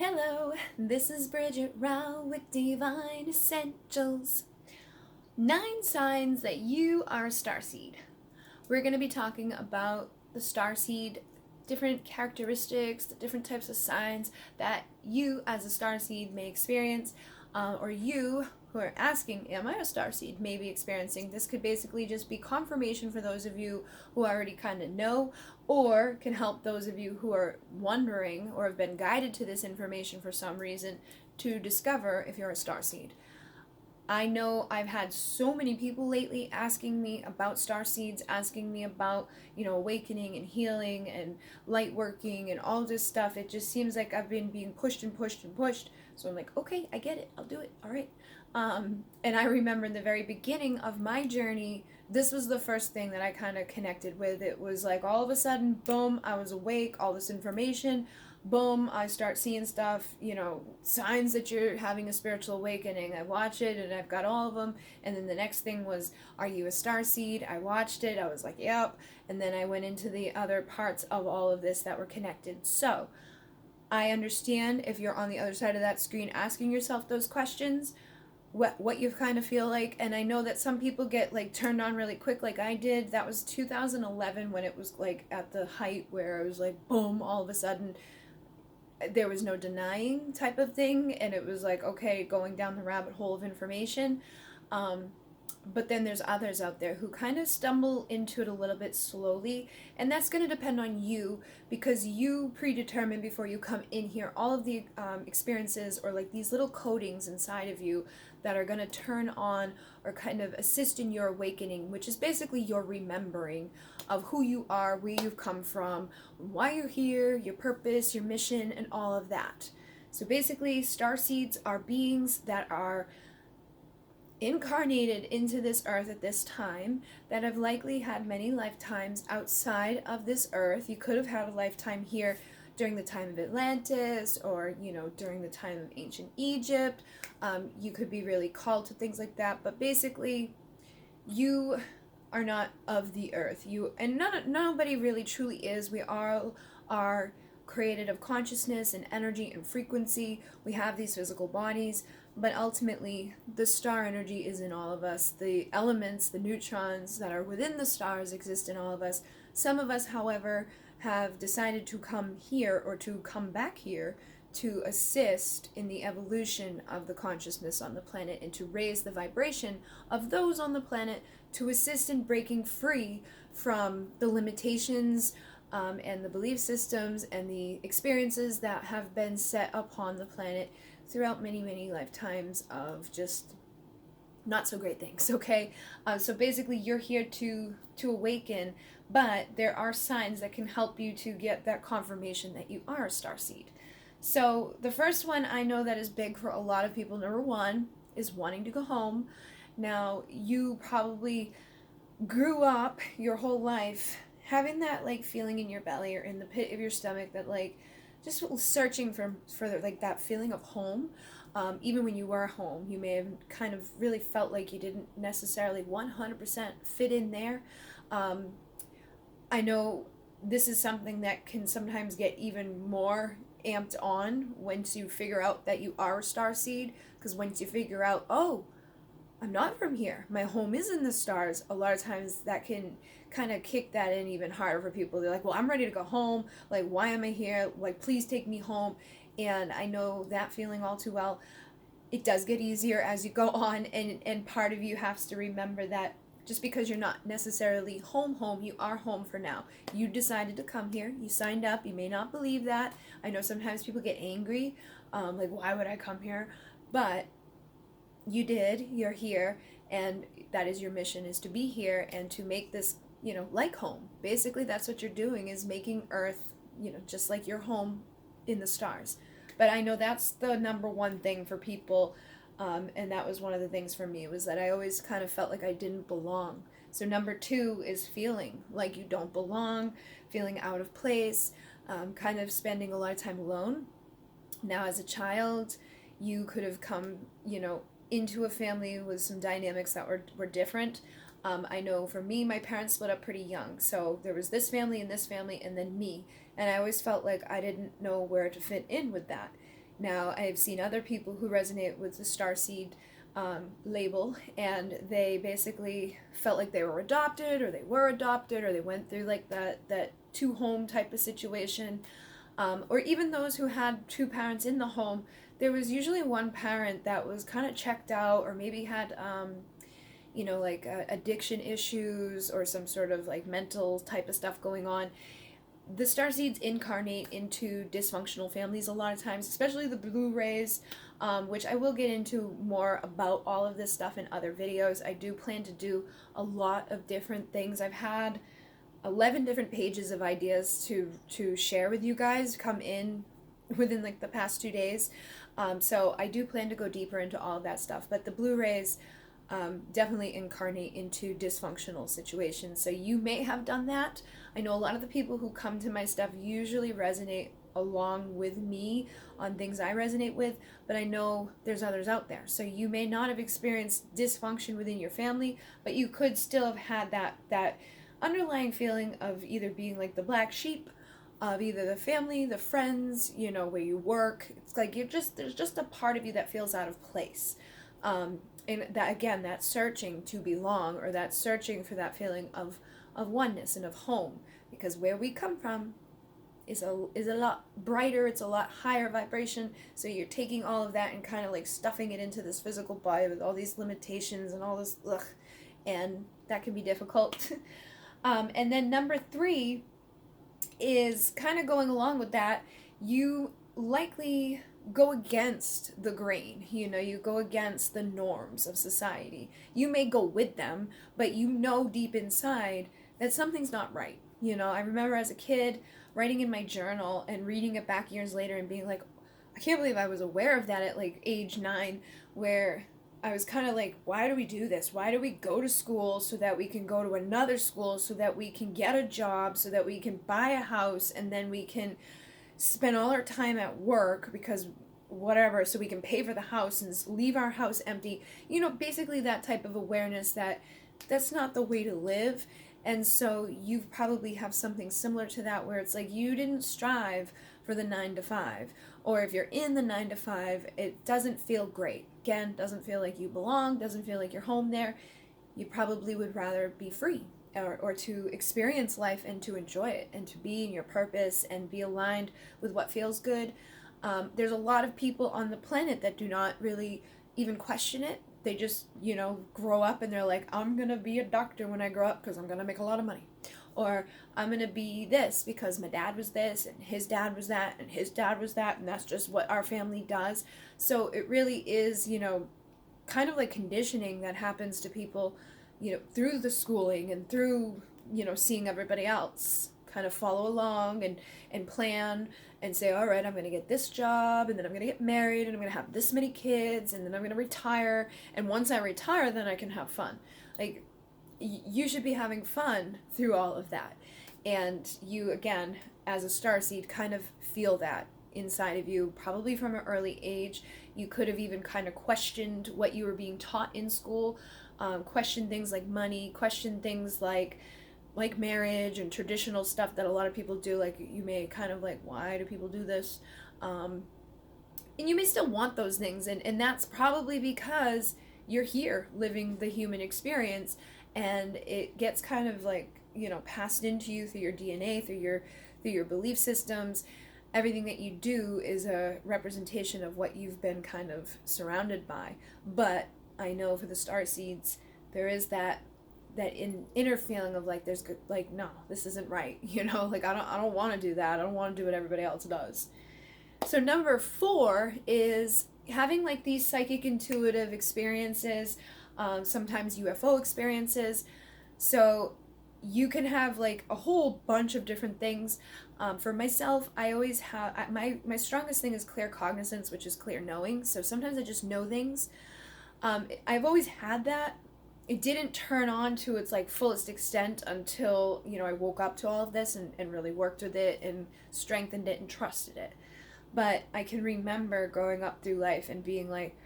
Hello, this is Bridget Rao with Divine Essentials. 9 signs that you are a starseed. We're going to be talking about the starseed, different characteristics, the different types of signs that you as a starseed may experience, or you who are asking, am I a starseed, may be experiencing. This could basically just be confirmation for those of you who already kind of know, or can help those of you who are wondering or have been guided to this information for some reason to discover if you're a starseed. I know I've had so many people lately asking me about starseeds, asking me about, awakening and healing and light working and all this stuff. It just seems like I've been being pushed and pushed and pushed. So I'm like, okay, I get it. I'll do it. All right. And I remember in the very beginning of my journey, this was the first thing that I kind of connected with. It was like all of a sudden, boom, I was awake, all this information, boom, I start seeing stuff, signs that you're having a spiritual awakening. I watch it and I've got all of them. And then the next thing was, are you a starseed? I watched it. I was like, yep. And then I went into the other parts of all of this that were connected. So I understand if you're on the other side of that screen asking yourself those questions, what you kind of feel like. And I know that some people get like turned on really quick like I did. That was 2011 when it was like at the height where I was like, boom, all of a sudden there was no denying type of thing, and it was like, okay, going down the rabbit hole of information. But then there's others out there who kind of stumble into it a little bit slowly, and that's going to depend on you, because you predetermine before you come in here all of the experiences or like these little codings inside of you that are going to turn on or kind of assist in your awakening, which is basically your remembering of who you are, where you've come from, why you're here, your purpose, your mission, and all of that. So basically, starseeds are beings that are incarnated into this earth at this time, that have likely had many lifetimes outside of this earth. You could have had a lifetime here during the time of Atlantis, or during the time of ancient Egypt. You could be really called to things like that, but basically you are not of the earth. Nobody really truly is. We all are created of consciousness and energy and frequency. We have these physical bodies, but ultimately the star energy is in all of us. The elements, the neutrons that are within the stars exist in all of us. Some of us, however, have decided to come here or to come back here to assist in the evolution of the consciousness on the planet and to raise the vibration of those on the planet, to assist in breaking free from the limitations and the belief systems and the experiences that have been set upon the planet throughout many, many lifetimes of just not so great things. Okay, so basically you're here to awaken, but there are signs that can help you to get that confirmation that you are a starseed. So the first one I know that is big for a lot of people, number one, is wanting to go home. Now, you probably grew up your whole life having that like feeling in your belly or in the pit of your stomach, that like just searching for like that feeling of home. Even when you were home, you may have kind of really felt like you didn't necessarily 100% fit in there. I know this is something that can sometimes get even more amped on once you figure out that you are a starseed, because once you figure out, oh, I'm not from here, my home is in the stars, a lot of times that can kind of kick that in even harder for people. They're like, well, I'm ready to go home, like, why am I here, like, please take me home. And I know that feeling all too well. It does get easier as you go on, and part of you has to remember that just because you're not necessarily home, you are home for now. You decided to come here, you signed up. You may not believe that. I know sometimes people get angry, like, why would I come here? But you did, you're here, and that is your mission, is to be here and to make this, like home. Basically, that's what you're doing, is making Earth, just like your home in the stars. But I know that's the number one thing for people. And that was one of the things for me, was that I always kind of felt like I didn't belong. So number two is feeling like you don't belong, feeling out of place, kind of spending a lot of time alone. Now, as a child, you could have come, into a family with some dynamics that were different. I know for me, my parents split up pretty young. So there was this family, and then me. And I always felt like I didn't know where to fit in with that. Now, I've seen other people who resonate with the Starseed label, and they basically felt like they were adopted, or they were adopted, or they went through like that two home type of situation, or even those who had two parents in the home. There was usually one parent that was kind of checked out, or maybe had like addiction issues or some sort of like mental type of stuff going on. The starseeds incarnate into dysfunctional families a lot of times, especially the Blu-rays, which I will get into more about all of this stuff in other videos. I do plan to do a lot of different things. I've had 11 different pages of ideas to share with you guys come in within like the past 2 days. So I do plan to go deeper into all of that stuff. But the Blu-rays definitely incarnate into dysfunctional situations. So you may have done that. I know a lot of the people who come to my stuff usually resonate along with me on things I resonate with, but I know there's others out there. So you may not have experienced dysfunction within your family, but you could still have had that underlying feeling of either being like the black sheep of either the family, the friends, where you work. It's like there's just a part of you that feels out of place. And that, again, that searching to belong, or that searching for that feeling of oneness and of home, because where we come from is a lot brighter, it's a lot higher vibration. So you're taking all of that and kind of like stuffing it into this physical body with all these limitations and all this and that can be difficult. And then number 3 is kind of going along with that. You likely go against the grain, you go against the norms of society. You may go with them, but deep inside that something's not right. I remember as a kid writing in my journal and reading it back years later and being like, I can't believe I was aware of that at like age 9, where I was kind of like, why do we do this? Why do we go to school so that we can go to another school, so that we can get a job, so that we can buy a house, and then we can spend all our time at work because whatever, so we can pay for the house and leave our house empty. Basically that type of awareness that that's not the way to live. And so you probably have something similar to that, where it's like you didn't strive for the 9 to 5, or if you're in the 9 to 5, it doesn't feel great. Again, doesn't feel like you belong, doesn't feel like you're home there. You probably would rather be free, or to experience life and to enjoy it, and to be in your purpose and be aligned with what feels good. There's a lot of people on the planet that do not really even question it. They just, grow up and they're like, I'm going to be a doctor when I grow up because I'm going to make a lot of money. Or I'm going to be this because my dad was this and his dad was that and his dad was that, and that's just what our family does. So it really is, kind of like conditioning that happens to people, through the schooling and through, seeing everybody else kind of follow along and plan and say, all right, I'm going to get this job, and then I'm going to get married, and I'm going to have this many kids, and then I'm going to retire, and once I retire, then I can have fun. Like, you should be having fun through all of that. And you, again, as a starseed, kind of feel that inside of you, probably from an early age. You could have even kind of questioned what you were being taught in school, questioned things like money, questioned things like marriage and traditional stuff that a lot of people do. Like, you may kind of like, why do people do this? And you may still want those things, and that's probably because you're here living the human experience, and it gets kind of like, passed into you through your DNA, through your belief systems. Everything that you do is a representation of what you've been kind of surrounded by. But I know for the starseeds, there is that inner feeling of like, there's good, like, no, this isn't right. Like, I don't want to do that. I don't want to do what everybody else does. So number 4 is having like these psychic intuitive experiences, sometimes UFO experiences. So you can have like a whole bunch of different things. For myself, I always have, my strongest thing is clear cognizance, which is clear knowing. So sometimes I just know things. I've always had that. It didn't turn on to its like fullest extent until, I woke up to all of this and really worked with it and strengthened it and trusted it. But I can remember growing up through life and being like,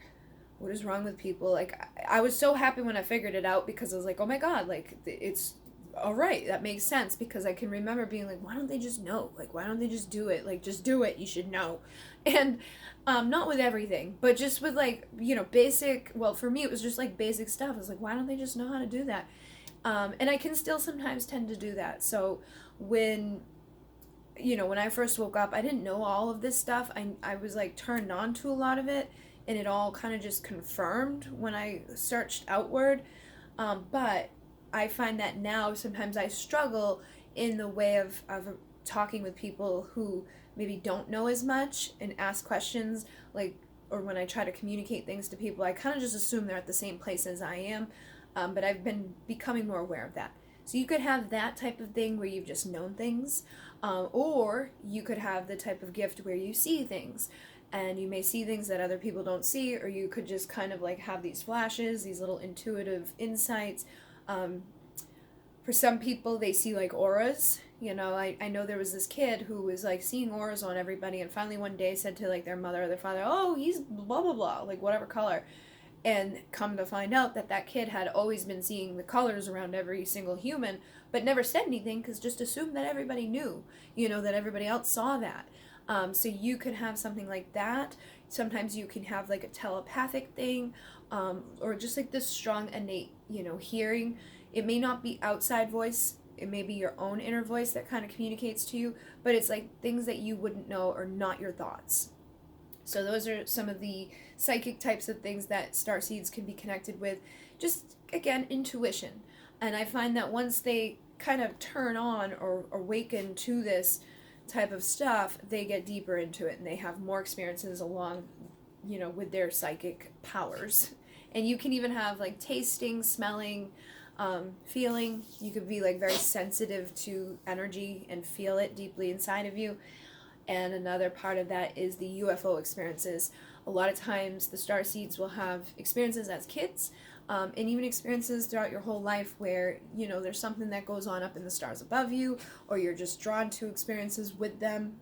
what is wrong with people? Like, I was so happy when I figured it out, because I was like, oh my God, like, it's all right, that makes sense, because I can remember being like, why don't they just know? Like, why don't they just do it? Like, just do it. You should know. And not with everything, but just with like, basic, well, for me, it was just like basic stuff. I was like, why don't they just know how to do that? And I can still sometimes tend to do that. So when, when I first woke up, I didn't know all of this stuff. I was like turned on to a lot of it, and it all kind of just confirmed when I searched outward. But I find that now sometimes I struggle in the way of talking with people who maybe don't know as much and ask questions, like, or when I try to communicate things to people, I kind of just assume they're at the same place as I am. But I've been becoming more aware of that. So you could have that type of thing where you've just known things, or you could have the type of gift where you see things. And you may see things that other people don't see, or you could just kind of like have these flashes, these little intuitive insights. Um, for some people, they see like auras. I know there was this kid who was like seeing auras on everybody, and finally one day said to like their mother or their father, "Oh, he's blah blah blah, like whatever color." And come to find out that that kid had always been seeing the colors around every single human, but never said anything because just assumed that everybody knew, that everybody else saw that. So you could have something like that. Sometimes you can have like a telepathic thing, or just like this strong innate, hearing. It may not be outside voice. It may be your own inner voice that kind of communicates to you, but it's like things that you wouldn't know are not your thoughts. So those are some of the psychic types of things that starseeds can be connected with. Just, again, intuition. And I find that once they kind of turn on or awaken to this type of stuff, they get deeper into it and they have more experiences along, with their psychic powers. And you can even have like tasting, smelling, feeling. You could be like very sensitive to energy and feel it deeply inside of you. And another part of that is the UFO experiences. A lot of times the starseeds will have experiences as kids, and even experiences throughout your whole life where, there's something that goes on up in the stars above you, or you're just drawn to experiences with them.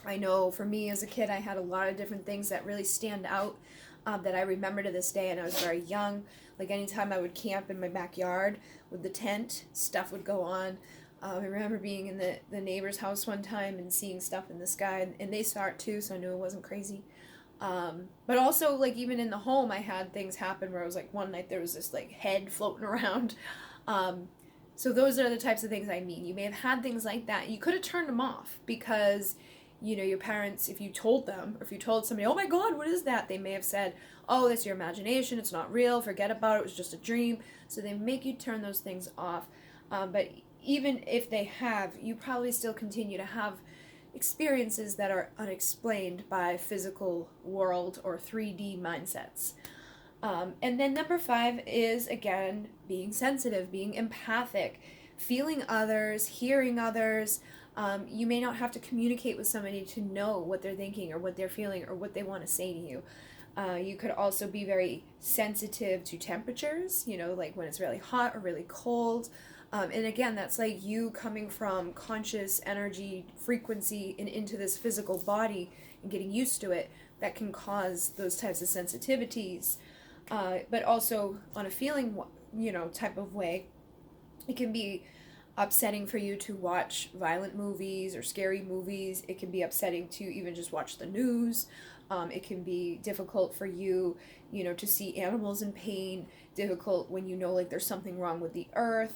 I know for me as a kid, I had a lot of different things that really stand out, that I remember to this day, and I was very young. Like anytime I would camp in my backyard with the tent, stuff would go on. I remember being in the neighbor's house one time and seeing stuff in the sky, and they saw it too, so I knew it wasn't crazy. But also, like, even in the home, I had things happen where I was like, one night there was this, like, head floating around. So those are the types of things I mean. You may have had things like that. You could have turned them off because, your parents, if you told them, or if you told somebody, oh my God, what is that? They may have said, oh, that's your imagination, it's not real, forget about it, it was just a dream. So they make you turn those things off. But even if they have, you probably still continue to have experiences that are unexplained by physical world or 3D mindsets. And then number 5 is, again, being sensitive, being empathic, feeling others, hearing others. You may not have to communicate with somebody to know what they're thinking or what they're feeling or what they want to say to you. You could also be very sensitive to temperatures, like when it's really hot or really cold. And again, that's like you coming from conscious energy frequency and into this physical body and getting used to it, that can cause those types of sensitivities. But also on a feeling, type of way, it can be upsetting for you to watch violent movies or scary movies. It can be upsetting to even just watch the news. It can be difficult for you, to see animals in pain, difficult when like there's something wrong with the earth.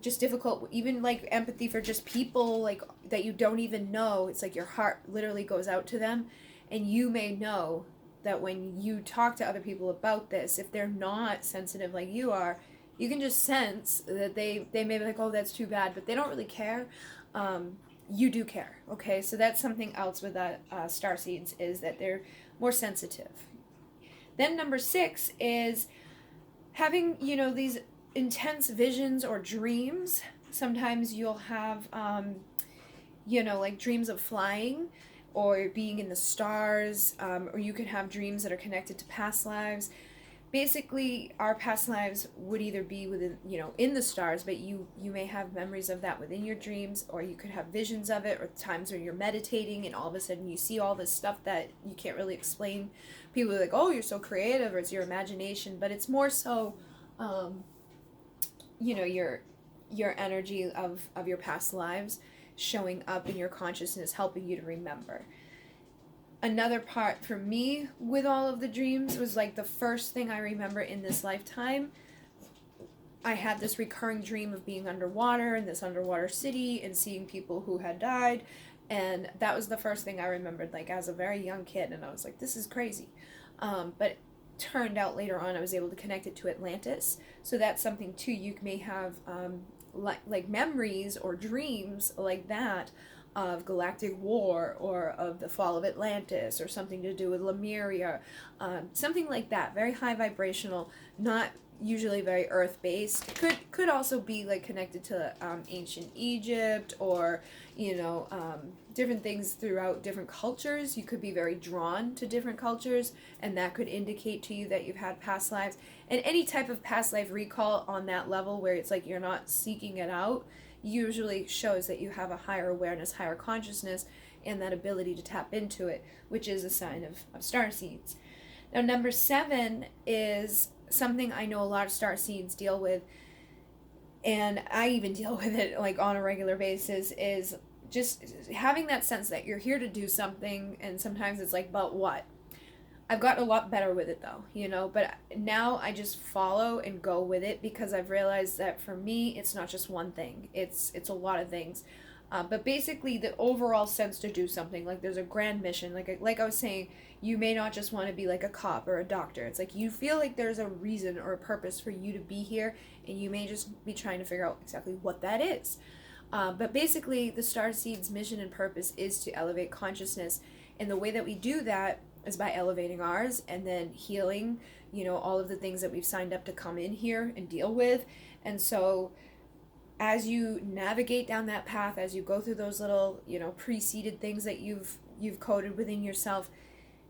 Just difficult, even like empathy for just people like that you don't even know. It's like your heart literally goes out to them, and you may know that when you talk to other people about this, if they're not sensitive like you are, you can just sense that they may be like, oh, that's too bad, but they don't really care. You do care, okay? So that's something else with starseeds, is that they're more sensitive. Then number 6 is having, these intense visions or dreams. Sometimes you'll have, like dreams of flying or being in the stars, or you can have dreams that are connected to past lives. Basically, our past lives would either be within, in the stars, but you may have memories of that within your dreams, or you could have visions of it, or times where you're meditating and all of a sudden you see all this stuff that you can't really explain. People are like, oh, you're so creative, or it's your imagination, but it's more so, your your energy of your past lives showing up in your consciousness, helping you to remember. Another part for me with all of the dreams was like the first thing I remember in this lifetime. I had this recurring dream of being underwater in this underwater city and seeing people who had died. And that was the first thing I remembered, like as a very young kid. And I was like, this is crazy. But it turned out later on I was able to connect it to Atlantis. So that's something too. You may have like memories or dreams like that of galactic war or of the fall of Atlantis or something to do with Lemuria, something like that. Very high vibrational, not usually very earth-based. Could also be like connected to ancient Egypt or different things throughout different cultures. You could be very drawn to different cultures, and that could indicate to you that you've had past lives. And any type of past life recall on that level where it's like you're not seeking it out usually shows that you have a higher awareness, higher consciousness, and that ability to tap into it, which is a sign of starseeds. Now, number 7 is something I know a lot of starseeds deal with, and I even deal with it like on a regular basis, is just having that sense that you're here to do something, and sometimes it's like, but what? I've gotten a lot better with it though, but now I just follow and go with it because I've realized that for me, it's not just one thing. It's a lot of things. But basically the overall sense to do something, like there's a grand mission, like I was saying, you may not just want to be like a cop or a doctor. It's like you feel like there's a reason or a purpose for you to be here, and you may just be trying to figure out exactly what that is. But basically the Starseeds' mission and purpose is to elevate consciousness, and the way that we do that is by elevating ours and then healing, all of the things that we've signed up to come in here and deal with. And so as you navigate down that path, as you go through those little, preceded things that you've coded within yourself,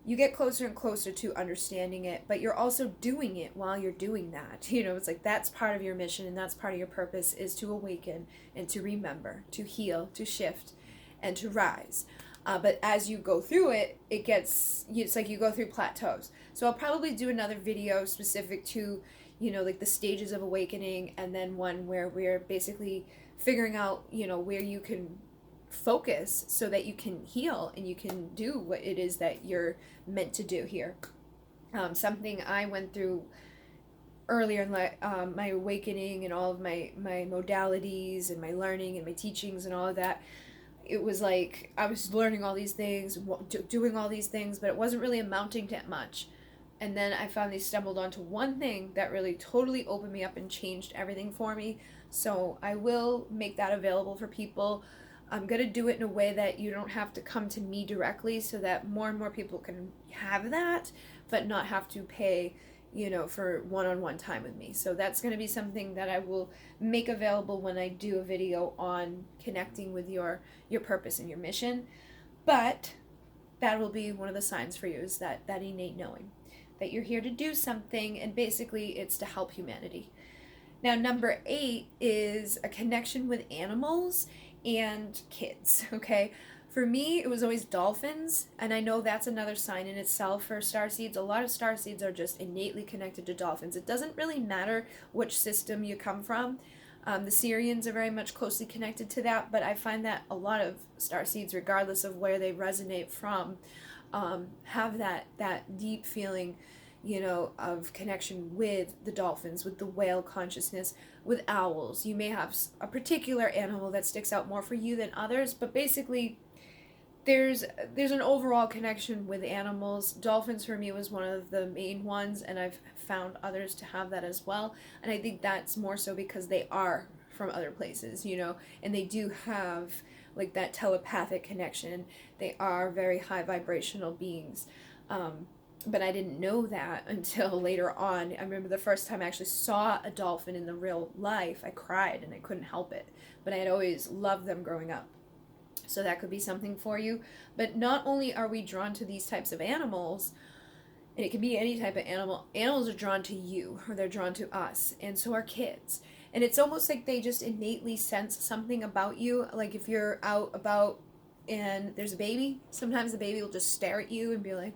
you get closer and closer to understanding it, but you're also doing it while you're doing that. It's like that's part of your mission, and that's part of your purpose, is to awaken and to remember, to heal, to shift, and to rise. But as you go through it, it's like you go through plateaus. So I'll probably do another video specific to, like the stages of awakening, and then one where we're basically figuring out, where you can focus so that you can heal and you can do what it is that you're meant to do here. Something I went through earlier in my awakening and all of my modalities and my learning and my teachings and all of that, it was like I was learning all these things, doing all these things, but it wasn't really amounting to much. And then I finally stumbled onto one thing that really totally opened me up and changed everything for me. So I will make that available for people. I'm going to do it in a way that you don't have to come to me directly, so that more and more people can have that, but not have to pay, for one-on-one time with me. So that's going to be something that I will make available when I do a video on connecting with your purpose and your mission. But that will be one of the signs for you, is that innate knowing that you're here to do something, and basically it's to help humanity. Now, number 8 is a connection with animals and kids, okay? For me, it was always dolphins, and I know that's another sign in itself for starseeds. A lot of starseeds are just innately connected to dolphins. It doesn't really matter which system you come from. The Syrians are very much closely connected to that, but I find that a lot of starseeds, regardless of where they resonate from, have that deep feeling, of connection with the dolphins, with the whale consciousness, with owls. You may have a particular animal that sticks out more for you than others, but basically there's an overall connection with animals. Dolphins for me was one of the main ones, and I've found others to have that as well. And I think that's more so because they are from other places, and they do have like that telepathic connection. They are very high vibrational beings. But I didn't know that until later on. I remember the first time I actually saw a dolphin in the real life, I cried and I couldn't help it. But I had always loved them growing up. So that could be something for you. But not only are we drawn to these types of animals, and it can be any type of animal, animals are drawn to you, or they're drawn to us, and so are kids. And it's almost like they just innately sense something about you. Like if you're out about and there's a baby, sometimes the baby will just stare at you and be like,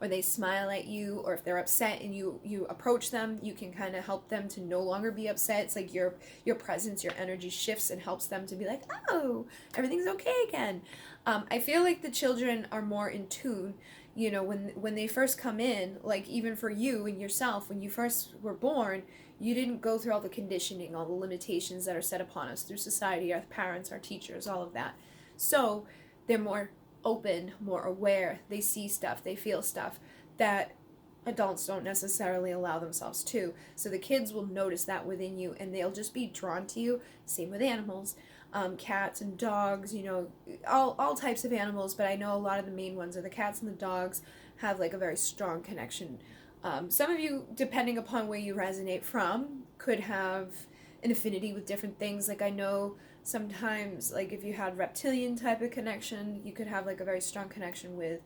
or they smile at you, or if they're upset and you approach them, you can kind of help them to no longer be upset. It's like your presence, your energy shifts and helps them to be like, oh, everything's okay again. I feel like the children are more in tune, when they first come in, like even for you and yourself, when you first were born, you didn't go through all the conditioning, all the limitations that are set upon us through society, our parents, our teachers, all of that. So they're more open, more aware. They see stuff, they feel stuff that adults don't necessarily allow themselves to. So the kids will notice that within you and they'll just be drawn to you. Same with animals, cats and dogs, all types of animals, but I know a lot of the main ones are the cats and the dogs have like a very strong connection. Some of you, depending upon where you resonate from, could have an affinity with different things. Like I know sometimes, like if you had reptilian type of connection, you could have like a very strong connection with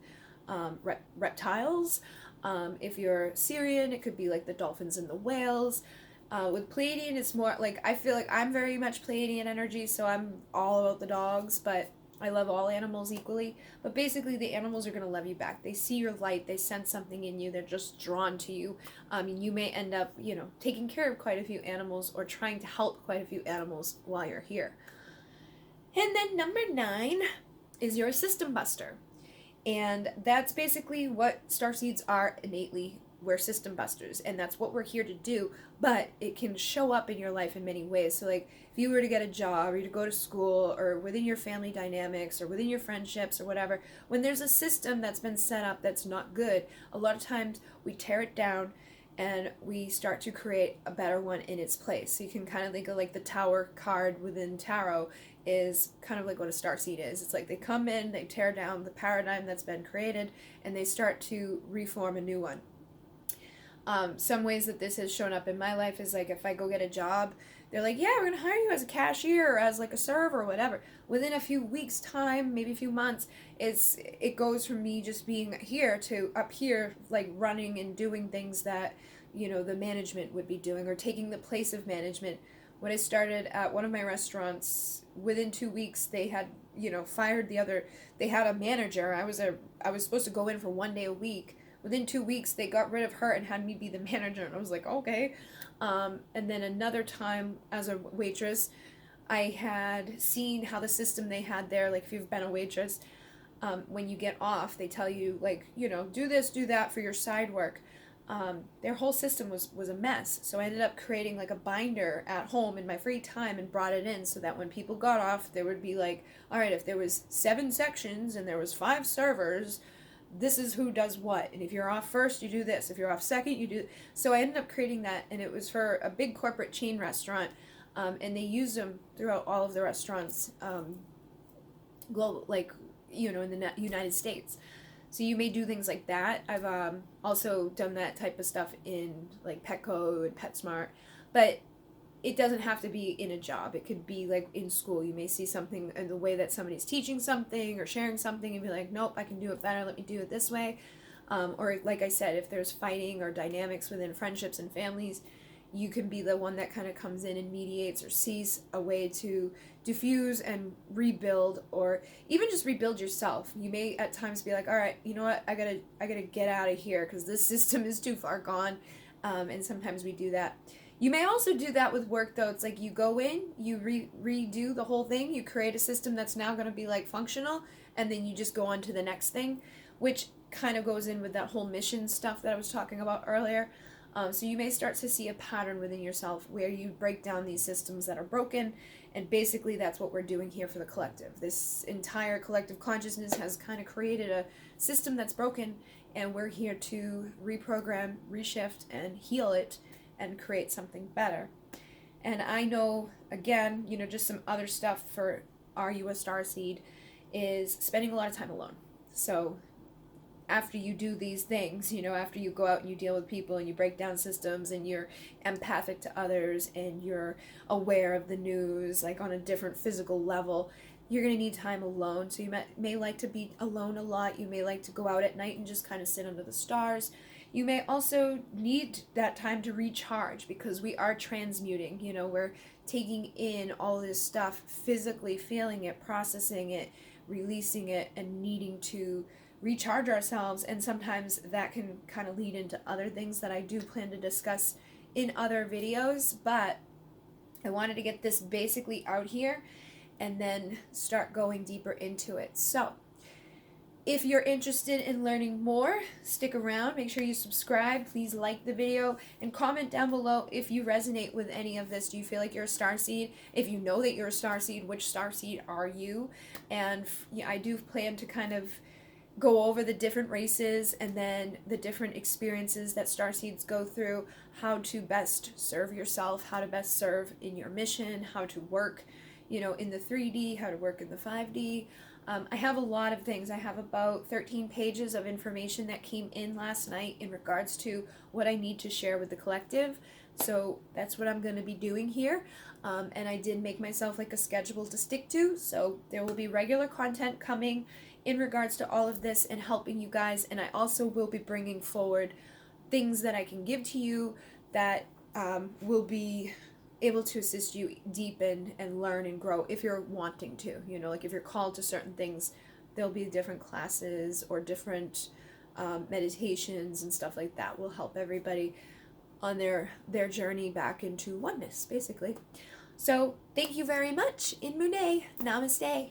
reptiles. If you're Syrian, it could be like the dolphins and the whales. With Pleiadian, it's more like I feel like I'm very much Pleiadian energy, so I'm all about the dogs, but I love all animals equally. But basically, the animals are going to love you back. They see your light, they sense something in you, they're just drawn to you. You may end up, taking care of quite a few animals or trying to help quite a few animals while you're here. And then number 9 is you're a system buster. And that's basically what starseeds are innately. We're system busters, and that's what we're here to do, but it can show up in your life in many ways. So like if you were to get a job or to go to school or within your family dynamics or within your friendships or whatever, when there's a system that's been set up that's not good, a lot of times we tear it down and we start to create a better one in its place. So you can kind of think of like the tower card within tarot is kind of like what a starseed is. It's like they come in, they tear down the paradigm that's been created, and they start to reform a new one. Some ways that this has shown up in my life is like if I go get a job, they're like, yeah, we're going to hire you as a cashier or as like a server or whatever. Within a few weeks' time, maybe a few months, it goes from me just being here to up here, like running and doing things that, the management would be doing or taking the place of management. When I started at one of my restaurants, within 2 weeks, they had, fired they had a manager. I was supposed to go in for 1 day a week. Within 2 weeks, they got rid of her and had me be the manager, and I was like, okay. And then another time as a waitress, I had seen how the system they had there, like if you've been a waitress, when you get off, they tell you, like, do this, do that for your side work. Their whole system was a mess. So I ended up creating like a binder at home in my free time and brought it in so that when people got off, there would be like, all right, if there was 7 sections and there was 5 servers, this is who does what, and if you're off first you do this, if you're off second you do. So I ended up creating that, and it was for a big corporate chain restaurant, and they use them throughout all of the restaurants, global, like in the United States. So you may do things like that. I've also done that type of stuff in like Petco and PetSmart, but it doesn't have to be in a job. It could be like in school. You may see something in the way that somebody's teaching something or sharing something and be like, nope, I can do it better. Let me do it this way. Or like I said, if there's fighting or dynamics within friendships and families, you can be the one that kind of comes in and mediates or sees a way to diffuse and rebuild, or even just rebuild yourself. You may at times be like, all right, you know what, I gotta get out of here because this system is too far gone. And sometimes we do that. You may also do that with work, though. It's like you go in, you redo the whole thing, you create a system that's now going to be like functional, and then you just go on to the next thing, which kind of goes in with that whole mission stuff that I was talking about earlier. So you may start to see a pattern within yourself where you break down these systems that are broken, and basically that's what we're doing here for the collective. This entire collective consciousness has kind of created a system that's broken, and we're here to reprogram, reshift, and heal it and create something better. And I know, again, just some other stuff for Are You A Starseed is spending a lot of time alone. So after you do these things, after you go out and you deal with people and you break down systems and you're empathic to others and you're aware of the news, like on a different physical level, you're going to need time alone. So you may like to be alone a lot. You may like to go out at night and just kind of sit under the stars. You may also need that time to recharge because we are transmuting. We're taking in all this stuff, physically feeling it, processing it, releasing it, and needing to recharge ourselves, and sometimes that can kind of lead into other things that I do plan to discuss in other videos, but I wanted to get this basically out here and then start going deeper into it. So if you're interested in learning more, stick around. Make sure you subscribe. Please like the video and comment down below if you resonate with any of this. Do you feel like you're a starseed? If you know that you're a starseed, which starseed are you? And yeah, I do plan to kind of go over the different races and then the different experiences that starseeds go through, how to best serve yourself, how to best serve in your mission, how to work, in the 3D, how to work in the 5D. I have a lot of things. I have about 13 pages of information that came in last night in regards to what I need to share with the collective. So that's what I'm going to be doing here. And I did make myself like a schedule to stick to. So there will be regular content coming in regards to all of this and helping you guys. And I also will be bringing forward things that I can give to you that will be able to assist you deepen and learn and grow if you're wanting to, like if you're called to certain things, there'll be different classes or different meditations and stuff like that will help everybody on their journey back into oneness, basically. So thank you very much. In Mune. Namaste.